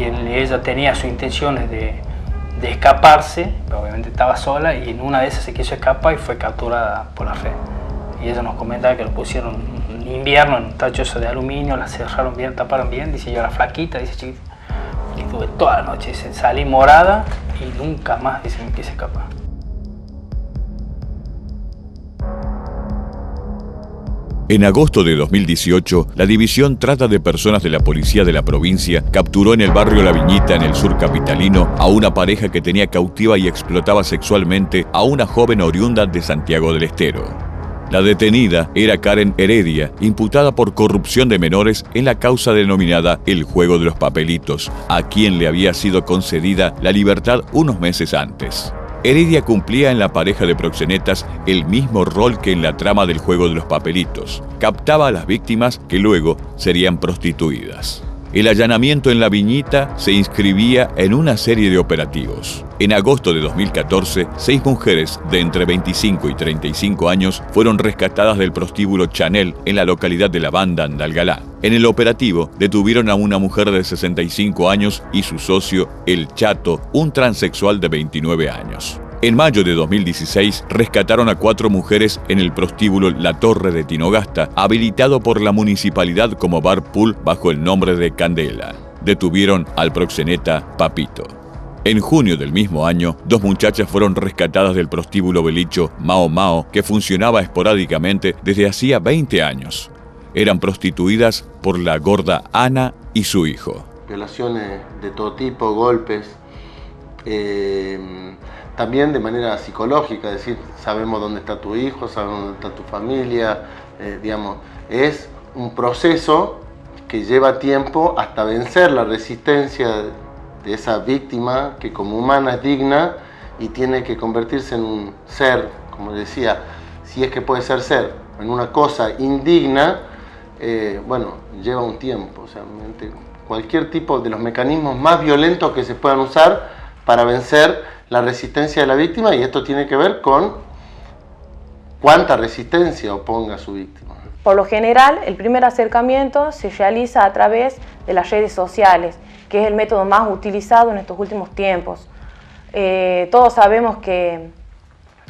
y ella tenía sus intenciones de escaparse, pero obviamente estaba sola y en una de esas se quiso escapar y fue capturada por la red. Y ella nos comentaba que lo pusieron en invierno en un tacho de aluminio, la cerraron bien, taparon bien, dice yo era flaquita, dice chiquita. Y estuve toda la noche, dice, salí morada y nunca más, dice, me quise escapar. En agosto de 2018, la División Trata de Personas de la Policía de la provincia capturó en el barrio La Viñita, en el sur capitalino, a una pareja que tenía cautiva y explotaba sexualmente a una joven oriunda de Santiago del Estero. La detenida era Karen Heredia, imputada por corrupción de menores en la causa denominada El Juego de los Papelitos, a quien le había sido concedida la libertad unos meses antes. Heredia cumplía en la pareja de proxenetas el mismo rol que en la trama del Juego de los Papelitos. Captaba a las víctimas que luego serían prostituidas. El allanamiento en La Viñita se inscribía en una serie de operativos. En agosto de 2014, 6 mujeres de entre 25 y 35 años fueron rescatadas del prostíbulo Chanel en la localidad de La Banda, Andalgalá. En el operativo detuvieron a una mujer de 65 años y su socio, El Chato, un transexual de 29 años. En mayo de 2016, rescataron a 4 mujeres en el prostíbulo La Torre de Tinogasta, habilitado por la municipalidad como bar pool bajo el nombre de Candela. Detuvieron al proxeneta Papito. En junio del mismo año, 2 muchachas fueron rescatadas del prostíbulo belicho Mao Mao, que funcionaba esporádicamente desde hacía 20 años. Eran prostituidas por la gorda Ana y su hijo. Violaciones de todo tipo, golpes, también de manera psicológica, es decir, sabemos dónde está tu hijo, sabemos dónde está tu familia, digamos, es un proceso que lleva tiempo hasta vencer la resistencia de esa víctima que como humana es digna y tiene que convertirse en un ser, como decía, si es que puede ser, en una cosa indigna, bueno, lleva un tiempo, o sea, cualquier tipo de los mecanismos más violentos que se puedan usar para vencer la resistencia de la víctima, y esto tiene que ver con cuánta resistencia oponga a su víctima. Por lo general, el primer acercamiento se realiza a través de las redes sociales, que es el método más utilizado en estos últimos tiempos. Todos sabemos que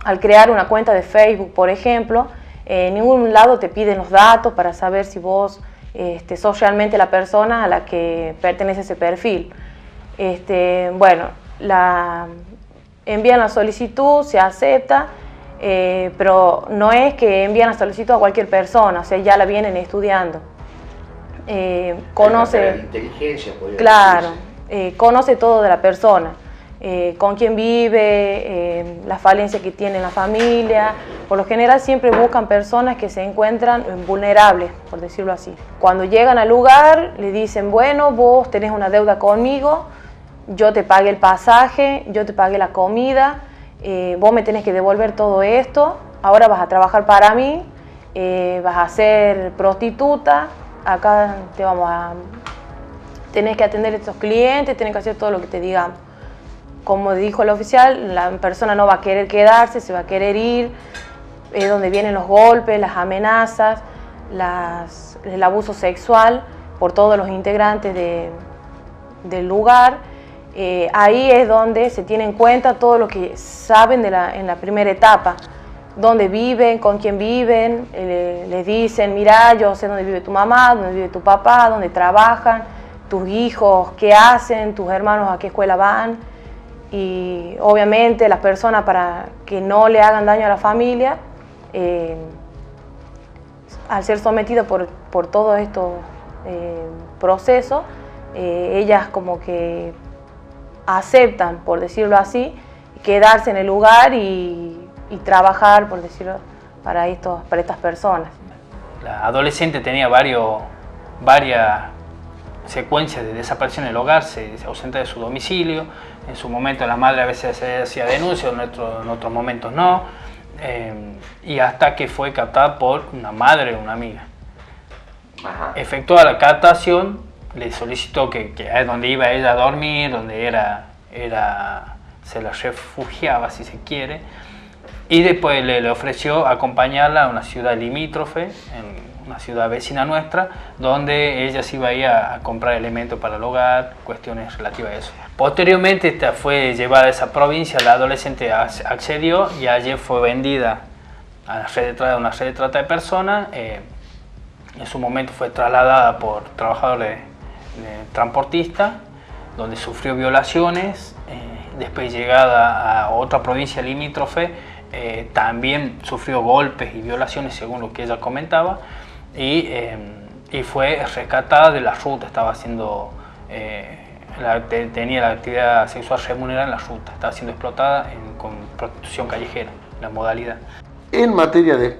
al crear una cuenta de Facebook, por ejemplo, en ningún lado te piden los datos para saber si vos sos realmente la persona a la que pertenece ese perfil. Bueno, envían la solicitud, se acepta, pero no es que envían la solicitud a cualquier persona, o sea, ya la vienen estudiando. Conoce, inteligencia, claro, conoce todo de la persona, con quién vive, las falencias que tiene en la familia. Por lo general siempre buscan personas que se encuentran vulnerables, por decirlo así. Cuando llegan al lugar le dicen, bueno, vos tenés una deuda conmigo, yo te pagué el pasaje, yo te pagué la comida, vos me tenés que devolver todo esto, ahora vas a trabajar para mí, vas a ser prostituta, acá tenés que atender a estos clientes, tenés que hacer todo lo que te digamos. Como dijo el oficial, la persona no va a querer quedarse, se va a querer ir, es donde vienen los golpes, las amenazas, el abuso sexual por todos los integrantes del lugar. Ahí es donde se tiene en cuenta todo lo que saben en la primera etapa, dónde viven, con quién viven, les dicen, mira, yo sé dónde vive tu mamá, dónde vive tu papá, dónde trabajan, tus hijos, qué hacen, tus hermanos a qué escuela van, y obviamente las personas, para que no le hagan daño a la familia, al ser sometidas por todos estos procesos, ellas como que aceptan, por decirlo así, quedarse en el lugar y trabajar, por decirlo, para estas personas. La adolescente tenía varias secuencias de desaparición en el hogar, se ausenta de su domicilio. En su momento la madre a veces hacía denuncias, en otros momentos no, y hasta que fue captada por una madre o una amiga. Ajá. Efectuada la captación, le solicitó que es donde iba ella a dormir, donde se la refugiaba, si se quiere, y después le ofreció acompañarla a una ciudad limítrofe, una ciudad vecina nuestra, donde ella se iba a ir a comprar elementos para el hogar, cuestiones relativas a eso. Posteriormente esta fue llevada a esa provincia, la adolescente accedió y ayer fue vendida a una red de trata de personas. En su momento fue trasladada por trabajadores transportistas, donde sufrió violaciones. Después, llegada a otra provincia limítrofe, también sufrió golpes y violaciones, según lo que ella comentaba, y fue rescatada de la ruta. Estaba haciendo, tenía la actividad sexual remunerada en la ruta, estaba siendo explotada con prostitución callejera, la modalidad. En materia de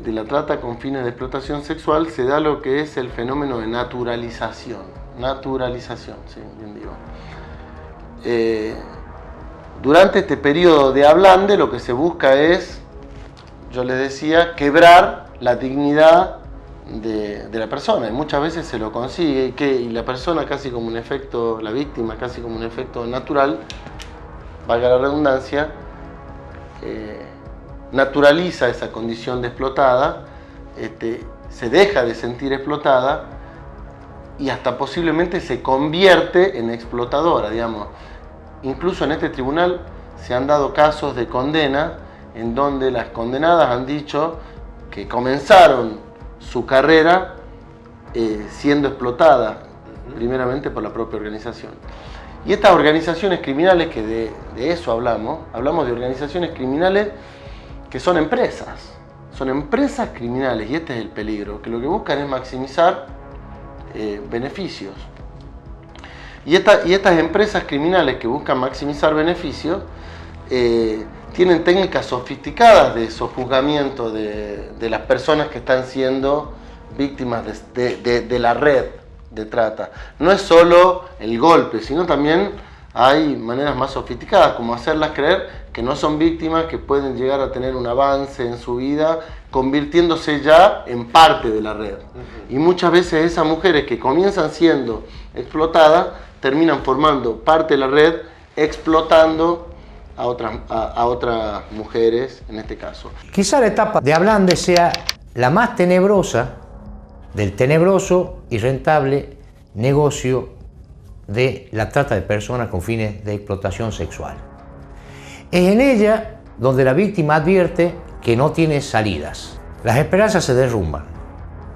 la trata con fines de explotación sexual se da lo que es el fenómeno de naturalización. Naturalización, sí, bien digo. Durante este periodo de Ablande lo que se busca es, yo les decía, quebrar la dignidad de la persona, y muchas veces se lo consigue, y la persona casi como un efecto, la víctima casi como un efecto natural, valga la redundancia, naturaliza esa condición de explotada, se deja de sentir explotada y hasta posiblemente se convierte en explotadora, digamos. Incluso en este tribunal se han dado casos de condena en donde las condenadas han dicho que comenzaron su carrera siendo explotadas primeramente por la propia organización. Y estas organizaciones criminales, que de eso hablamos de organizaciones criminales que son empresas criminales, y este es el peligro, que lo que buscan es maximizar beneficios. Y estas empresas criminales que buscan maximizar beneficios tienen técnicas sofisticadas de sojuzgamiento de las personas que están siendo víctimas de la red de trata. No es solo el golpe, sino también hay maneras más sofisticadas, como hacerlas creer que no son víctimas, que pueden llegar a tener un avance en su vida, convirtiéndose ya en parte de la red. Y muchas veces esas mujeres que comienzan siendo explotadas, terminan formando parte de la red, explotando a otras mujeres en este caso. Quizá la etapa de Ablande sea la más tenebrosa del tenebroso y rentable negocio de la trata de personas con fines de explotación sexual. Es en ella donde la víctima advierte que no tiene salidas. Las esperanzas se derrumban.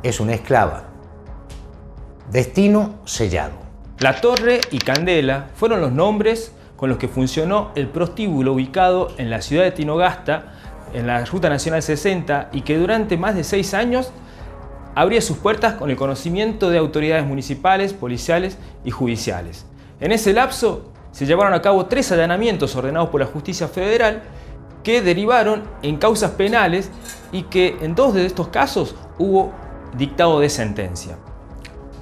Es una esclava. Destino sellado. La Torre y Candela fueron los nombres con los que funcionó el prostíbulo ubicado en la ciudad de Tinogasta, en la Ruta Nacional 60, y que durante más de 6 años abría sus puertas con el conocimiento de autoridades municipales, policiales y judiciales. En ese lapso se llevaron a cabo 3 allanamientos ordenados por la Justicia Federal que derivaron en causas penales y que en 2 de estos casos hubo dictado de sentencia.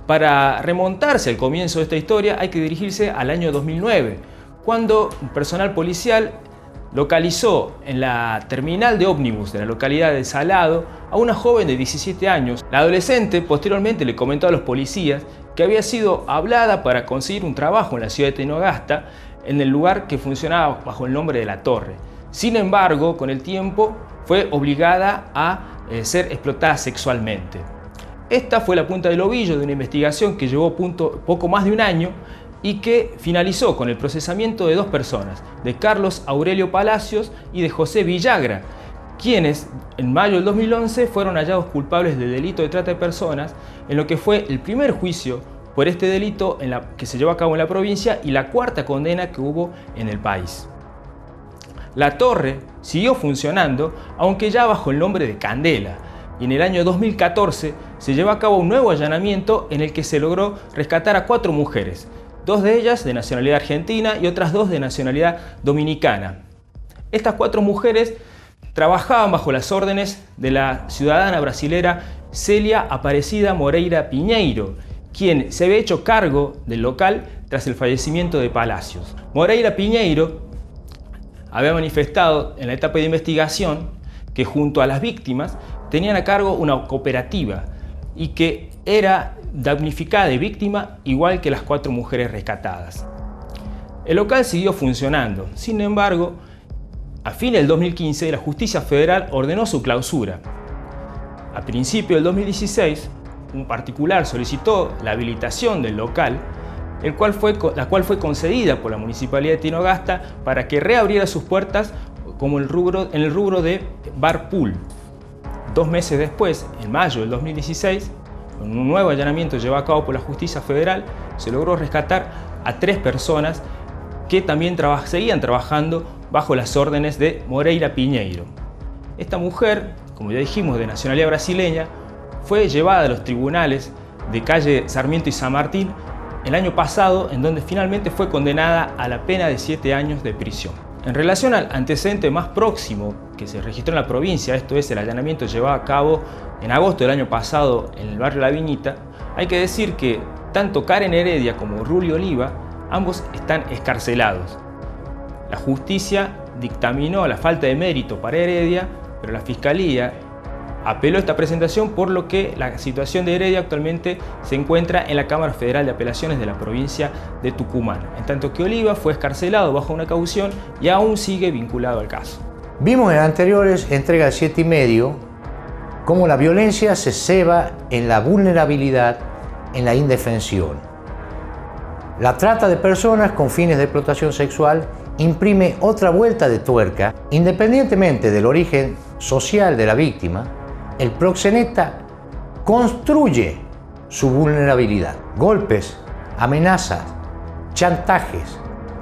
Para remontarse al comienzo de esta historia hay que dirigirse al año 2009, cuando un personal policial localizó en la terminal de ómnibus de la localidad de Salado a una joven de 17 años. La adolescente posteriormente le comentó a los policías que había sido hablada para conseguir un trabajo en la ciudad de Tinogasta, en el lugar que funcionaba bajo el nombre de La Torre. Sin embargo, con el tiempo fue obligada a ser explotada sexualmente. Esta fue la punta del ovillo de una investigación que llevó poco más de un año y que finalizó con el procesamiento de 2 personas, de Carlos Aurelio Palacios y de José Villagra, quienes en mayo del 2011 fueron hallados culpables del delito de trata de personas, en lo que fue el primer juicio por este delito que se llevó a cabo en la provincia y la 4ª condena que hubo en el país. La Torre siguió funcionando, aunque ya bajo el nombre de Candela, y en el año 2014 se llevó a cabo un nuevo allanamiento en el que se logró rescatar a 4 mujeres, 2 de ellas de nacionalidad argentina y otras 2 de nacionalidad dominicana. Estas 4 mujeres trabajaban bajo las órdenes de la ciudadana brasilera Celia Aparecida Moreira Pinheiro, quien se había hecho cargo del local tras el fallecimiento de Palacios. Moreira Pinheiro había manifestado en la etapa de investigación que junto a las víctimas tenían a cargo una cooperativa y que era damnificada de víctima igual que las 4 mujeres rescatadas. El local siguió funcionando, sin embargo, a fines del 2015 la Justicia Federal ordenó su clausura. A principios del 2016, un particular solicitó la habilitación del local, la cual fue concedida por la Municipalidad de Tinogasta para que reabriera sus puertas como en el rubro de bar pool. 2 meses después, en mayo del 2016, con un nuevo allanamiento llevado a cabo por la Justicia Federal, se logró rescatar a 3 personas que también seguían trabajando bajo las órdenes de Moreira Piñeiro. Esta mujer, como ya dijimos, de nacionalidad brasileña, fue llevada a los tribunales de calle Sarmiento y San Martín el año pasado, en donde finalmente fue condenada a la pena de 7 años de prisión. En relación al antecedente más próximo que se registró en la provincia, esto es el allanamiento llevado a cabo en agosto del año pasado en el barrio La Viñita, hay que decir que tanto Karen Heredia como Rulio Oliva, ambos están excarcelados. La justicia dictaminó la falta de mérito para Heredia, pero la Fiscalía apeló esta presentación, por lo que la situación de Heredia actualmente se encuentra en la Cámara Federal de Apelaciones de la provincia de Tucumán, en tanto que Oliva fue excarcelado bajo una caución y aún sigue vinculado al caso. Vimos en anteriores entregas 7 y medio cómo la violencia se ceba en la vulnerabilidad, en la indefensión. La trata de personas con fines de explotación sexual imprime otra vuelta de tuerca. Independientemente del origen social de la víctima, el proxeneta construye su vulnerabilidad. Golpes, amenazas, chantajes,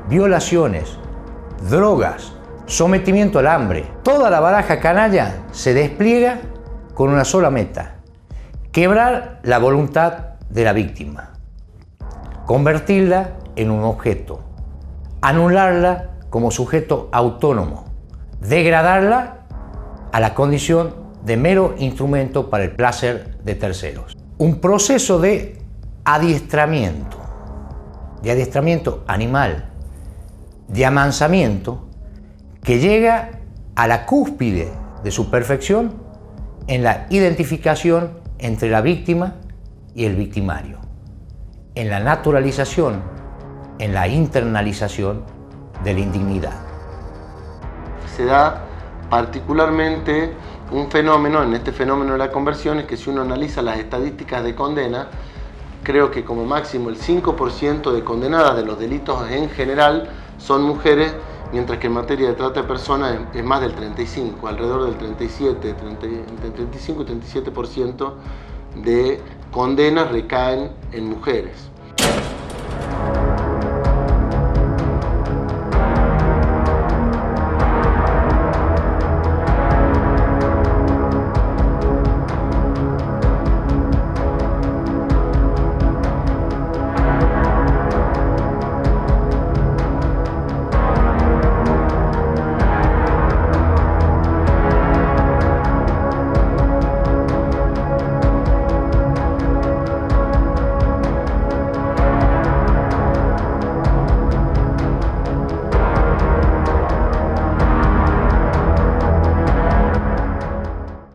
violaciones, drogas, sometimiento al hambre. Toda la baraja canalla se despliega con una sola meta: quebrar la voluntad de la víctima, convertirla en un objeto, anularla como sujeto autónomo, degradarla a la condición de mero instrumento para el placer de terceros. Un proceso de adiestramiento animal, de amansamiento, que llega a la cúspide de su perfección en la identificación entre la víctima y el victimario, en la naturalización, en la internalización de la indignidad. Se da particularmente un fenómeno, en este fenómeno de la conversión, es que si uno analiza las estadísticas de condena, creo que como máximo el 5% de condenadas de los delitos en general son mujeres, mientras que en materia de trata de personas es más del 35%, alrededor del 37, entre 35 y 37% de condenas recaen en mujeres.